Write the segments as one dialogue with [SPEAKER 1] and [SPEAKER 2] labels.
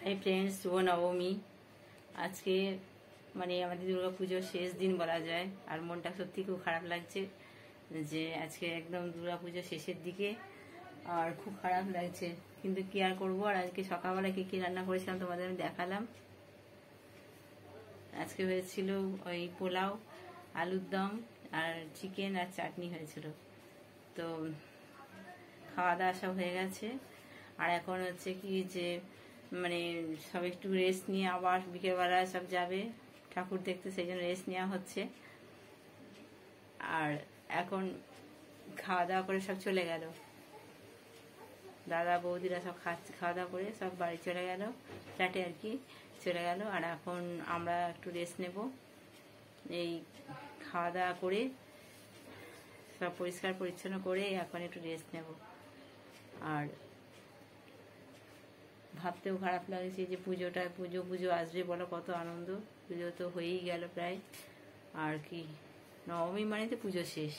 [SPEAKER 1] Hi friends, শুভ নবমী। আজকে মানে আমাদের দুর্গা পুজোর শেষ দিন বলা যায়, আর মনটা সত্যি খুব খারাপ লাগছে যে আজকে একদম দুর্গা পুজোর শেষের দিকে, আর খুব খারাপ লাগছে। কিন্তু কি আর করবো। আর আজকে সকালবেলা কি রান্না করেছিলাম তোমাদের আমি দেখালাম। আজকে হয়েছিল ওই পোলাও, আলুর দম আর চিকেন আর চাটনি হয়েছিল। তো খাওয়া দাওয়া সব হয়ে গেছে। আর এখন হচ্ছে কি যে মানে সব একটু রেস্ট নিয়ে আবার বিকেলবেলা সব যাবে ঠাকুর দেখতে, সেই জন্য রেস্ট নেওয়া হচ্ছে। আর এখন খাওয়া দাওয়া করে সব চলে গেল, দাদা বৌদিরা সব খাওয়া দাওয়া করে সব বাড়ি চলে গেল, ফ্ল্যাটে আর কি চলে গেল। আর এখন আমরা একটু রেস্ট নেব, এই খাওয়া দাওয়া করে সব পরিষ্কার পরিচ্ছন্ন করে এখন একটু রেস্ট নেব। আর ভাবতেও খারাপ লাগছে যে পুজো আসবে, বলো কত আনন্দ। পুজো তো হয়েই গেল প্রায়, আর কি নবমী মানে তো পুজো শেষ,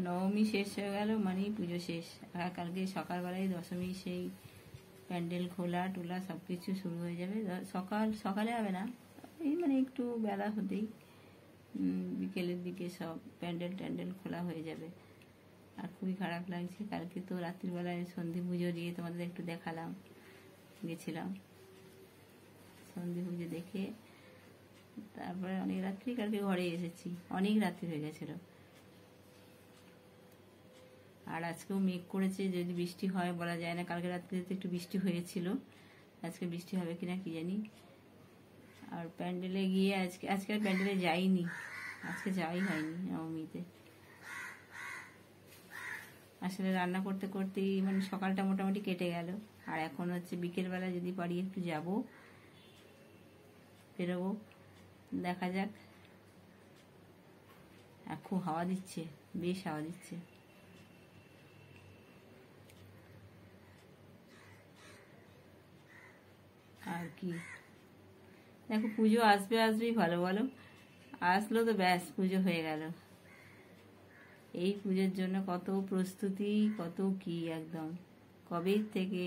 [SPEAKER 1] নবমী শেষ হয়ে গেল মানেই পুজো শেষ। আর কালকে সকালবেলায় দশমী, সেই প্যান্ডেল খোলা টোলা সব কিছু শুরু হয়ে যাবে। সকালে হবে না, এই মানে একটু বেলা হতেই বিকেলের দিকে সব প্যান্ডেল খোলা হয়ে যাবে। আর খুবই খারাপ লাগছে। কালকে তো রাত্রিবেলায় সন্ধি পুজো দিয়ে তোমাদের একটু দেখালাম, গেছিলাম সন্ধি পুজো দেখে, তারপরে অনেক রাত্রি কালকে ঘরে এসেছি, অনেক রাত্রি হয়ে গেছিল। আর আজকেও মেঘ করেছে, যদি বৃষ্টি হয় বলা যায় না। কালকে রাত্রিতে তো একটু বৃষ্টি হয়েছিল, আজকে বৃষ্টি হবে কিনা কি জানি। আর প্যান্ডেলে গিয়ে আজকে আর প্যান্ডেলে যাইনি, আজকে যাওয়াই হয়নি নবমীতে। আসলে রান্না করতে করতেই মানে সকালটা মোটামুটি কেটে গেল। আর এখন হচ্ছে বিকেলবেলা যদি পারি একটু যাবো, বেরোবো, দেখা যাক। আর খুব হাওয়া দিচ্ছে, বেশ হাওয়া দিচ্ছে। আর কি দেখো, পুজো আসবেই ভালো, বলো আসলো তো ব্যাস পুজো হয়ে গেল। এই পুজোর জন্য কত প্রস্তুতি, কত কি একদম কবে থেকে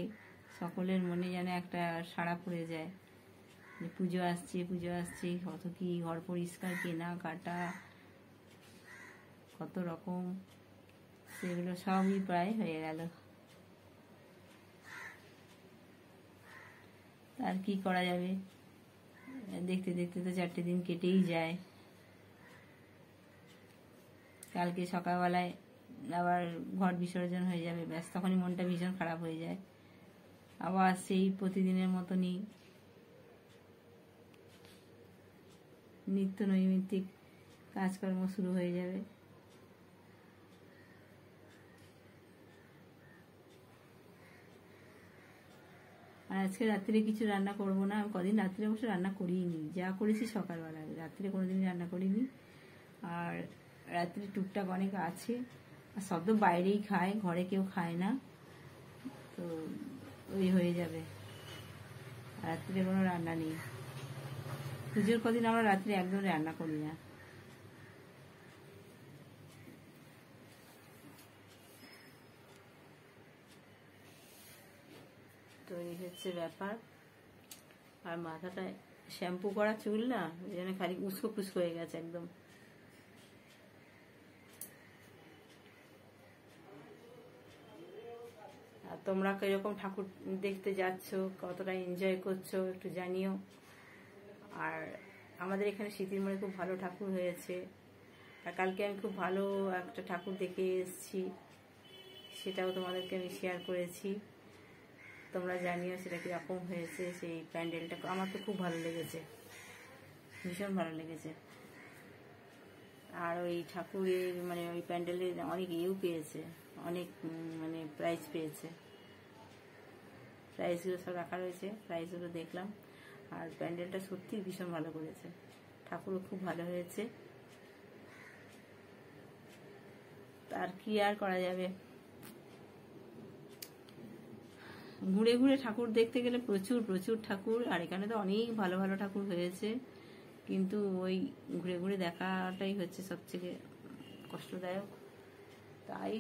[SPEAKER 1] সকলের মনে যেন একটা সাড়া পড়ে যায় যে পুজো আসছে, কত কি ঘর পরিষ্কার, কেনা কাটা, কত রকম, সেগুলো সবই প্রায় হয়ে গেল। আর কি করা যাবে, দেখতে দেখতে তো 4টে দিন কেটেই যায়। কালকে সকালবেলায় আবার ঘট বিসর্জন হয়ে যাবে, ব্যাস তখনই মনটা ভীষণ খারাপ হয়ে যায়। আবার সেই প্রতিদিনের মতনই নিত্য নৈমিত্তিক কাজকর্ম শুরু হয়ে যাবে। আর আজকে রাত্রে কিছু রান্না করবো না, আমি কদিন রাত্রে অবশ্য রান্না করিনি, যা করেছি সকালবেলা, রাত্রে কোনোদিন রান্না করিনি। আর রাত্রে টুকটাক অনেক আছে, আর সব তো বাইরেই খায়, ঘরে কেউ খায় না, তো ওই হয়ে যাবে। রাত্রে কোনো রান্না নেই, পুজোর কদিন আমরা রাত্রে একদম রান্না করি না। তো এই হচ্ছে ব্যাপার। আর মাথাটা শ্যাম্পু করা চুল না, ওই জন্য খালি উস্কো পুস্কো হয়ে গেছে একদম। আর তোমরা কিরকম ঠাকুর দেখতে যাচ্ছ, কতটা এনজয় করছো একটু জানিও। আর আমাদের এখানে স্মৃতির মনে খুব ভালো ঠাকুর হয়েছে। আর কালকে আমি খুব ভালো একটা ঠাকুর দেখে এসেছি, সেটাও তোমাদেরকে আমি শেয়ার করেছি। তোমরা জানিও সেটা কীরকম হয়েছে। সেই প্যান্ডেলটা আমার তো খুব ভালো লেগেছে, ভীষণ ভালো লেগেছে। আর ওই ঠাকুরের মানে ওই প্যান্ডেলে অনেক পেয়েছে, অনেক মানে প্রাইজ পেয়েছে। প্রাইজগুলো সব রাখা রয়েছে, প্রাইজগুলো দেখলাম। আর প্যান্ডেলটা সত্যি ভীষণ ভালো করেছে, ঠাকুরও খুব ভালো হয়েছে। আর কি আর করা যাবে, ঘুরে ঘুরে ঠাকুর দেখতে গেলে প্রচুর প্রচুর ঠাকুর। আর এখানে তো অনেক ভালো ভালো ঠাকুর হয়েছে, কিন্তু ওই ঘুরে ঘুরে দেখাটাই হচ্ছে সবথেকে কষ্টদায়ক। তাই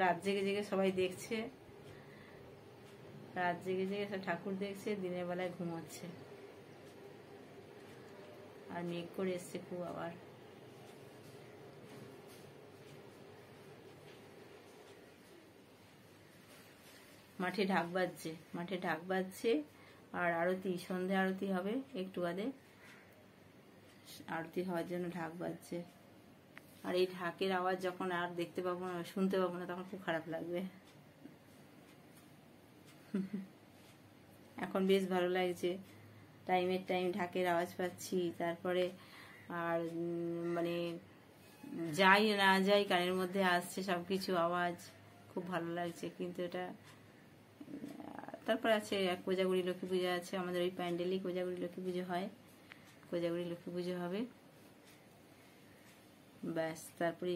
[SPEAKER 1] রাত জেগে জেগে সবাই দেখছে, রাত জেগে জেগে সব ঠাকুর দেখছে, দিনের বেলায় ঘুমোচ্ছে। আর মেঘ করে এসছে খুব আবার। মাঠে ঢাক বাজছে আর আরতি, সন্ধে আরতি হবে একটু বাদে। আরতি হওয়ার জন্য ঢাক বাজছে। আর এই ঢাকের আওয়াজ যখন আর দেখতে পাবো না, শুনতে পাবো না, তখন খুব খারাপ লাগবে। এখন বেশ ভালো লাগছে, টাইমের টাইম ঢাকের আওয়াজ পাচ্ছি। তারপরে আর মানে যাই না যাই কানের মধ্যে আসছে সবকিছু আওয়াজ, খুব ভালো লাগছে। কিন্তু এটা তারপর আছে কোজাগরি লক্ষ্মী পুজো আছে আমাদের ওই প্যান্ডেলেই কোজাগরি লক্ষ্মী পুজো হয়, কোজাগরি লক্ষ্মী পুজো হবে ব্যাস। তারপরে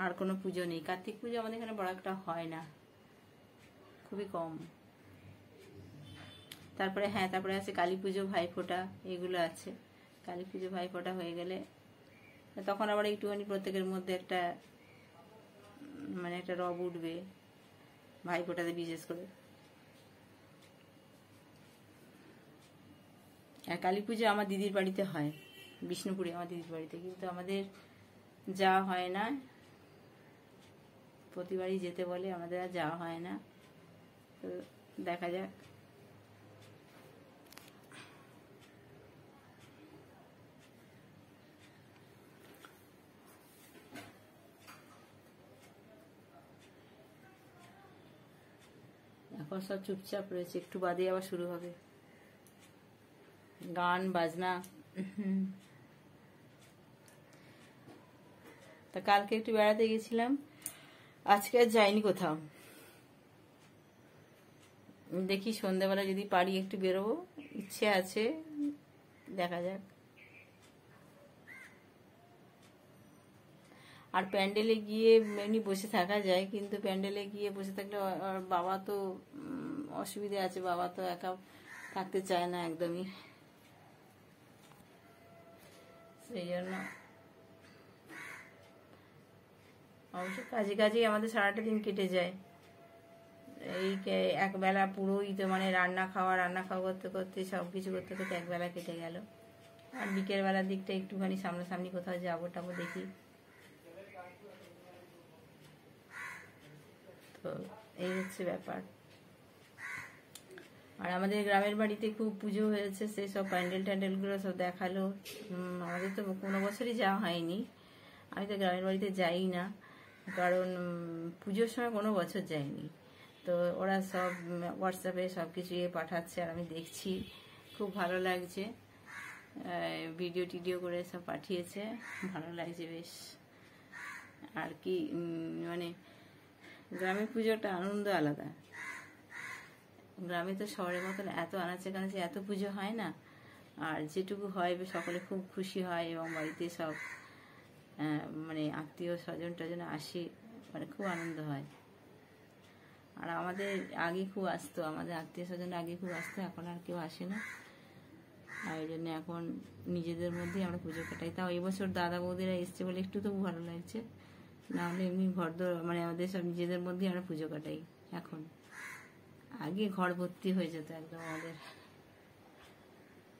[SPEAKER 1] আর কোনো পুজো নেই। কার্তিক পুজো আমাদের এখানে বড় একটা হয় না, খুবই কম। তারপরে তারপরে আছে কালী পুজো, ভাইফোঁটা, এগুলো আছে। কালী পুজো ভাইফোঁটা হয়ে গেলে তখন আবার একটুখানি প্রত্যেকের মধ্যে একটা মানে একটা রব উঠবে ভাইফোঁটাতে, বিশেষ করে। আর কালী পুজো আমার দিদির বাড়িতে হয়, বিষ্ণুপুরে আমার দিদির বাড়িতে, কিন্তু আমাদের যাওয়া হয় না। প্রতিবারই যেতে বলে, আমাদের আর যাওয়া হয় না। তো দেখা যাক। এখন সব চুপচাপ রয়েছে, একটু বাদে আবার শুরু হবে গান বাজনা। তা কালকে একটু বেড়াতে গেছিলাম, আজকে আর যাইনি কোথাও। দেখি সন্ধ্যাবেলা যদি পারি একটু বেরোবো, ইচ্ছে আছে, দেখা যাক। আর প্যান্ডেলে গিয়ে এমনি বসে থাকা যায়, কিন্তু প্যান্ডেলে গিয়ে বসে থাকলে বাবা তো অসুবিধা আছে, বাবা তো একা থাকতে চায় না একদমই। সেই জন্য অবশ্য কাজে কাজেই আমাদের সারাটা দিন কেটে যায়। এই একবেলা পুরোই তো মানে রান্না খাওয়া করতে করতে সবকিছু করতে করতে একবেলা কেটে গেল। আর বিকেল বেলার দিকটা একটুখানি সামনাসামনি কোথাও যাবো টাবো দেখি। তো এই হচ্ছে ব্যাপার। আর আমাদের গ্রামের বাড়িতে খুব পুজো হয়েছে, সেই সব প্যান্ডেল ট্যান্ডেলগুলো সব দেখালো। আমাদের তো কোনো বছরই যাওয়া হয়নি, আমি তো গ্রামের বাড়িতে যাই না, কারণ পুজোর সময় কোনো বছর যাইনি। তো ওরা সব হোয়াটসঅ্যাপে সব কিছু পাঠাচ্ছে আর আমি দেখছি, খুব ভালো লাগছে। ভিডিও টিডিও করে সব পাঠিয়েছে, ভালো লাগছে বেশ। আর কি মানে গ্রামের পুজোটা আনন্দ আলাদা। গ্রামে তো শহরের মতন এত আনাচে কানাচে এত পুজো হয় না, আর যেটুকু হয় সকলে খুব খুশি হয় এবং বাড়িতে সব মানে আত্মীয় স্বজন টজন আসে, মানে খুব আনন্দ হয়। আর আমাদের আগে খুব আসতো, আমাদের আত্মীয় স্বজন আগে খুব আসতো, এখন আর কেউ আসে না। আর এই জন্য এখন নিজেদের মধ্যেই আমরা পুজো কাটাই। তাও এবছর দাদা বৌদিরা এসছে বলে একটু তবু ভালো লাগছে, নাহলে এমনি মানে আমাদের সব নিজেদের মধ্যেই আমরা পুজো কাটাই এখন। আগে ঘর ভর্তি হয়ে যেত একদম আমাদের।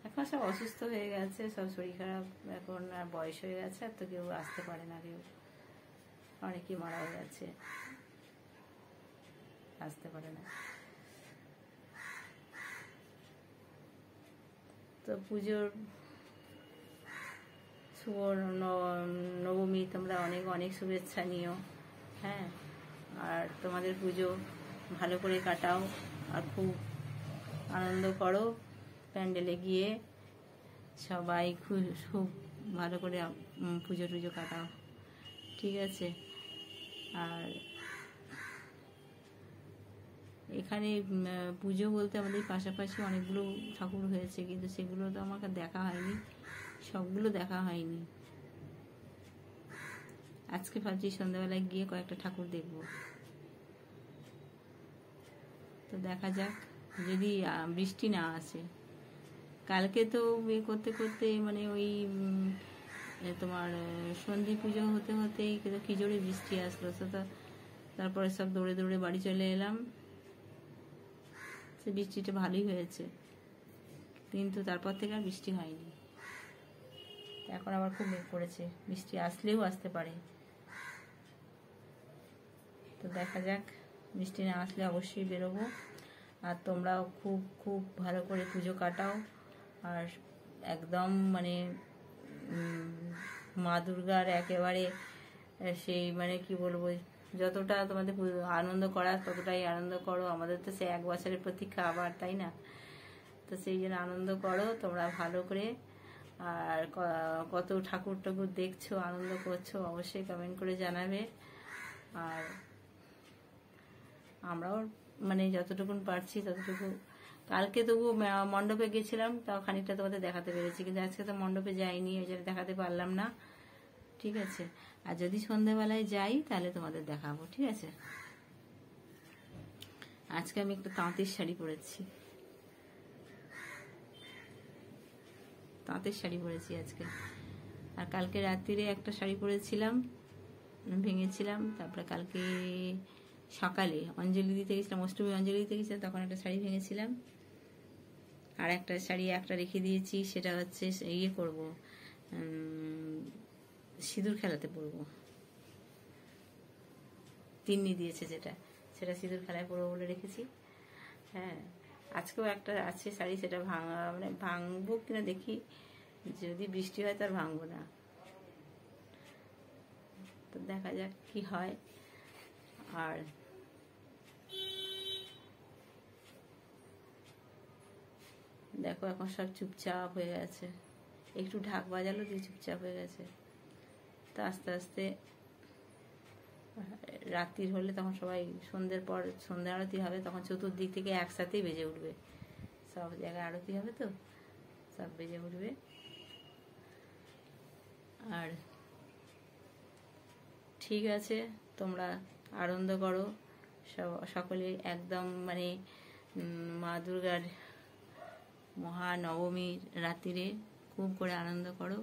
[SPEAKER 1] এখন সব অসুস্থ হয়ে গেছে, সব শরীর খারাপ, এখন আর বয়স হয়ে গেছে, আর তো কেউ আসতে পারে না, কেউ অনেকেই মারাও গেছে, আসতে পারে না। তো পুজোর শুভ নবমী তোমরা অনেক অনেক শুভেচ্ছা নিও। আর তোমাদের পুজো ভালো করে কাটাও, আর খুব আনন্দ করো প্যান্ডেলে গিয়ে, সবাই খুব ভালো করে পুজো টুজো কাটাও, ঠিক আছে? আর এখানে পুজো বলতে আমাদের পাশাপাশি অনেকগুলো ঠাকুর হয়েছে, কিন্তু সেগুলো তো আমাকে দেখা হয়নি, সবগুলো দেখা হয়নি। আজকে ভাবছি সন্ধ্যাবেলায় গিয়ে কয়েকটা ঠাকুর দেখব। তো দেখা যাক, যদি বৃষ্টি না আসে। কালকে তো করতে করতে মানে ওই তোমার সন্ধি পুজো হতে হতেই কি জোরে বৃষ্টি আসলো। তো তারপরে সব দৌড়ে দৌড়ে বাড়ি চলে এলাম। সে বৃষ্টিটা ভালোই হয়েছে, কিন্তু তারপর থেকে আর বৃষ্টি হয়নি। এখন আবার খুব মেঘ পড়েছে, বৃষ্টি আসলেও আসতে পারে। তো দেখা যাক, বৃষ্টি না আসলে অবশ্যই বেরোবো। আর তোমরাও খুব খুব ভালো করে পুজো কাটাও। আর একদম মানে মা দুর্গার একেবারে সেই মানে কি বলবো, যতটা তোমাদের আনন্দ করার ততটাই আনন্দ করো। আমাদের তো সে 1 বছরের প্রতীক্ষা আবার, তাই না? তো সেই জন্য আনন্দ করো তোমরা ভালো করে। আর কত ঠাকুর ঠাকুর দেখছো, আনন্দ করছো, অবশ্যই কমেন্ট করে জানাবে। আর আমরাও মানে যতটুকুন পারছি ততটুকু। কালকে তবু মণ্ডপে গেছিলাম, তাও খানিকটা তোমাদের দেখাতে পেরেছি, কিন্তু আজকে তো মণ্ডপে যাইনি, ওই জন্য দেখাতে পারলাম না। ঠিক আছে, আর যদি সন্ধ্যেবেলায় যাই তাহলে তোমাদের দেখাবো। ঠিক আছে, আজকে আমি একটা তাঁতের শাড়ি পরেছি, তাঁতের শাড়ি পরেছি আজকে। আর কালকে রাত্রিরে একটা শাড়ি পরেছিলাম, ভেঙেছিলাম। তারপরে কালকে সকালে অঞ্জলি দিতে গেছিলাম, অষ্টমী অঞ্জলি দিতে গেছিলাম, তখন একটা শাড়ি ভেঙেছিলাম। আর একটা শাড়ি একটা রেখে দিয়েছি, সেটা হচ্ছে ইয়ে করবো, সিঁদুর খেলাতে পরবো। তিন্নি দিয়েছে যেটা, সেটা সিঁদুর খেলায় পরবো বলে রেখেছি। হ্যাঁ, আজকেও একটা আছে শাড়ি, সেটা ভাঙা মানে ভাঙবো কিনা দেখি, যদি বৃষ্টি হয় তার ভাঙবো না। তো দেখা যাক কি হয়। আর দেখো এখন সব চুপচাপ হয়ে গেছে, একটু ঢাক বাজালো দিয়ে চুপচাপ হয়ে গেছে। তো আস্তে আস্তে রাত্রির হলে তখন সবাই সন্ধ্যের পর সন্ধ্যা আরতি হবে, তখন চতুর্দিক থেকে একসাথেই বেজে উঠবে, সব জায়গায় আরতি হবে, তো সব বেজে উঠবে। আর ঠিক আছে, তোমরা আনন্দ করো সকলে, একদম মানে মা দুর্গার মহানবমীর রাত্রিরে খুব করে আনন্দ করো।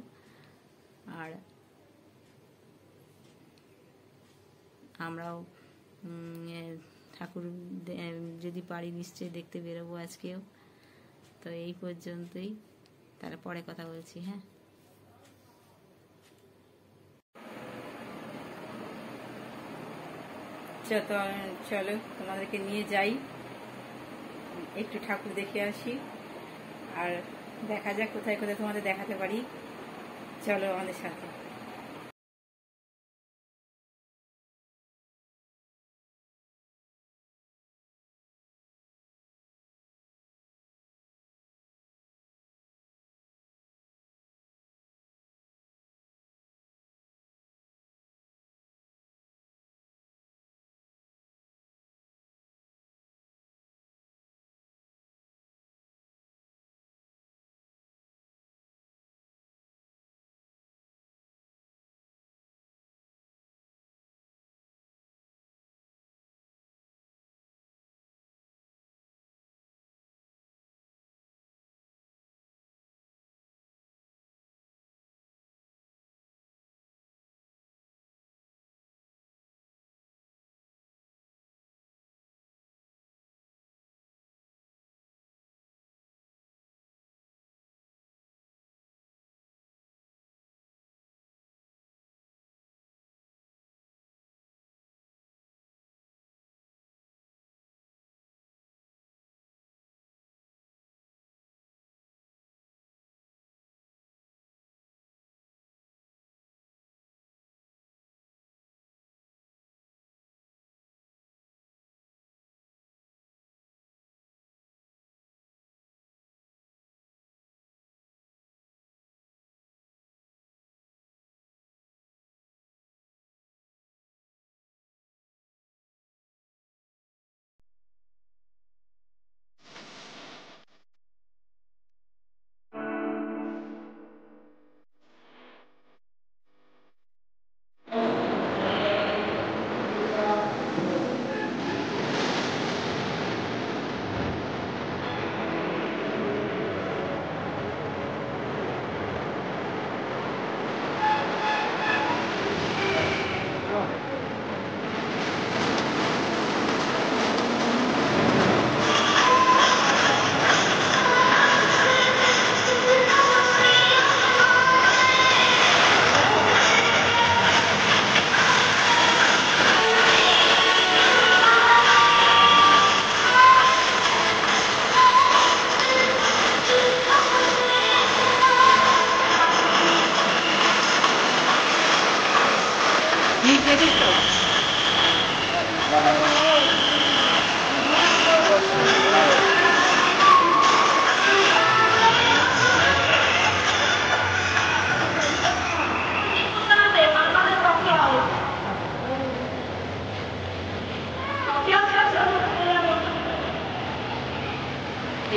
[SPEAKER 1] আর আমরাও ঠাকুর যদি পারি নিশ্চয়ই দেখতে বেরোবো আজকেও। তো এই পর্যন্তই, তাহলে পরে কথা বলছি। হ্যাঁ, চলো তোমাদেরকে নিয়ে যাই, একটু ঠাকুর দেখে আসি, আর দেখা যাক কোথায় কোথায় তোমাদের দেখাতে পারি। চলো আমাদের সাথে।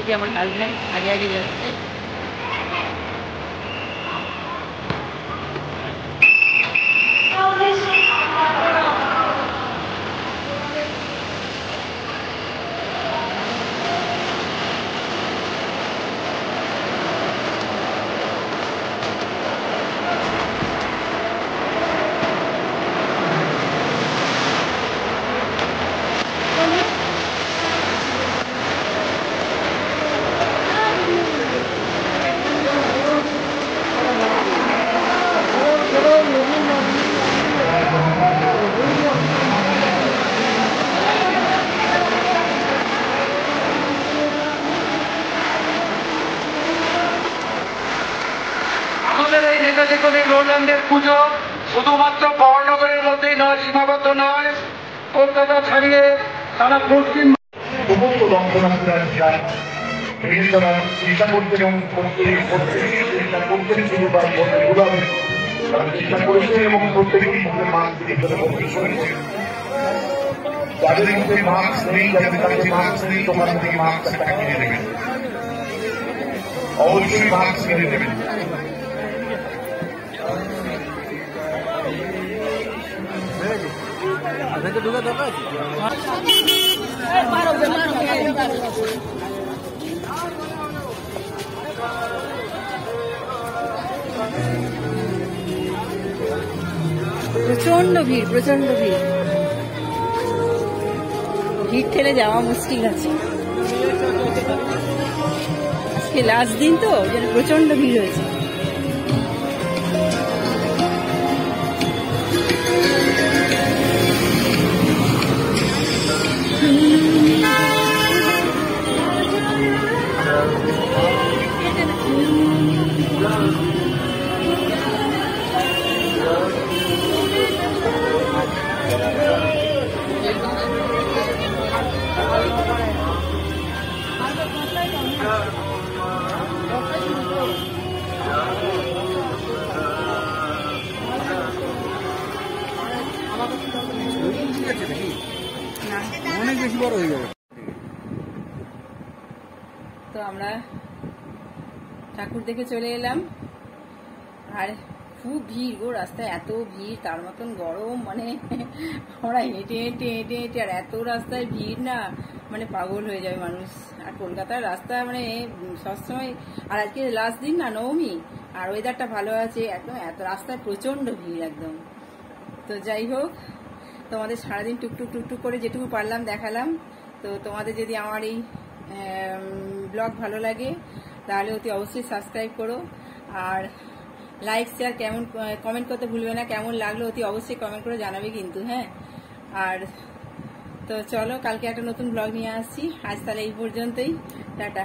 [SPEAKER 1] এই যে আমার হাজব্যান্ড আগে আগে যাচ্ছে।
[SPEAKER 2] আমাদের এই নেতাজি কবি গৌরলান্ডের পুজো শুধুমাত্র বর্ণগরের মধ্যেই নয়, সীমাবদ্ধ নয়, কলকাতা ছাড়িয়ে তারা পশ্চিম সমস্ত রক্তনাথের যায় তারা চিন্তা করতে এবং চেষ্টা করতেন শুধু তার বন্ধুগুলো তারা চেষ্টা করেছে এবং প্রত্যেকেই মুখে মাস্ক দিয়ে ভর্তি করেছে। যাদের মুখে মাস্ক নেই, যাদের কাছে মাস্ক নেই, তোমার থেকে মাস্ক একটা কিনে নেবেন, অবশ্যই মাস্ক কিনে নেবেন।
[SPEAKER 1] প্রচন্ড ভিড়, প্রচন্ড ভিড়, ভিড় ঠেলে যাওয়া মুশকিল আছে। আজকে লাস্ট দিন তো প্রচন্ড ভিড় হয়েছে।
[SPEAKER 3] অনেক বেশি বড় হয়ে যাবে।
[SPEAKER 1] তো আমরা ঠাকুর দেখে চলে এলাম, আর খুব ভিড় গো, রাস্তায় এত ভিড়, তার মতন গরম, মানে আমরা হেঁটে হেঁটে হেঁটে হেঁটে, আর এত রাস্তায় ভিড় না, মানে পাগল হয়ে যাবে মানুষ। আর কলকাতার রাস্তা মানে সবসময়, আর আজকে লাস্ট দিন না, নবমী, আর ওয়েদারটা ভালো আছে, একদম এত রাস্তায় প্রচন্ড ভিড় একদম। তো যাই হোক, তোমাদের সারাদিন টুকটুক টুকটুক করে যেটুকু পারলাম দেখালাম। তো তোমাদের যদি আমার এই ব্লগ ভালো লাগে তাহলে অতি অবশ্যই সাবস্ক্রাইব করো, আর লাইক শেয়ার কেমন কমেন্ট করতে ভুলবে না, কেমন লাগলো অতি অবশ্যই কমেন্ট করে জানাবে কিন্তু, হ্যাঁ। আর তো চলো, কালকে একটা নতুন ব্লগ নিয়ে আসছি। আজ তাহলে এই পর্যন্তই, টাটা।